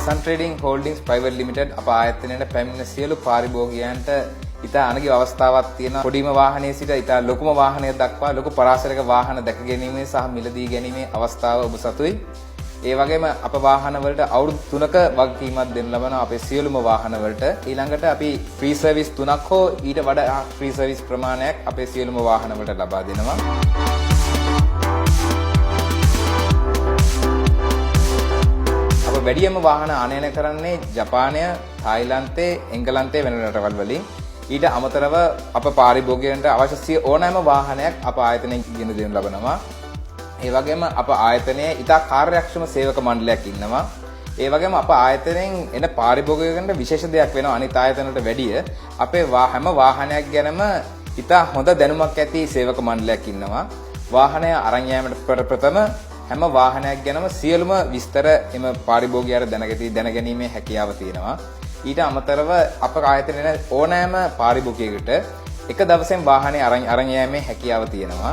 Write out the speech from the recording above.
Sun Trading Holdings Private Limited අප ආයතනයේ පැමිණෙන සියලු පාරිභෝගිකයන්ට ඉතා අනගි අවස්ථාවක් තියෙනවා. පොඩිම වාහනයේ සිට ඉතා ලොකුම වාහනයක් දක්වා ලොකු පරාසරක වාහන දැක ගැනීමේ සහ මිලදී ගැනීමේ අවස්ථාව ඔබ සතුයි. ඒ වගේම අප වාහන වලට අවුරුදු 3ක වගකීමක් දෙන්න ලබනවා අපේ සියලුම වාහන වලට. ඊළඟට අපි ෆ්‍රී සර්විස් 3ක් හෝ ඊට වඩා ෆ්‍රී සර්විස් ප්‍රමාණයක් අපේ සියලුම වාහන වලට ලබා දෙනවා. අප වැඩිම වාහන ආනයනය කරන්නේ ජපානය, තායිලන්තය, එංගලන්තය වෙන රටවල් වලින්. ඊට අමතරව අප පාරිභෝගිකයන්ට අවශ්‍ය ඕනෑම වාහනයක් අප ආයතනයෙන් ගෙන දෙනු ලබනවා. ඒ වගේම අප ආයතනයේ ඉතා කාර්යක්ෂම සේවක මණ්ඩලයක් ඉන්නවා. ඒ වගේම අප ආයතනයෙන් එන පාරිභෝගිකයන්ට විශේෂ දෙයක් වෙනවා අනිත් ආයතනවලට වැඩිය. අපේ හැම වාහනයක් ගැනම ඉතා හොඳ දැනුමක් ඇති සේවක මණ්ඩලයක් ඉන්නවා. වාහනය අරන් යාමට ප්‍රථම හැම වාහනයක් ගැනම සියලුම විස්තර එම පාරිභෝගිකයාට දැනගැනීමේ හැකියාව තියෙනවා. ඊට අමතරව අප ආයතනයේ ඕනෑම පාරිභෝගිකයෙකුට එක දවසෙන් වාහනේ අරන් යාමේ හැකියාව තියෙනවා.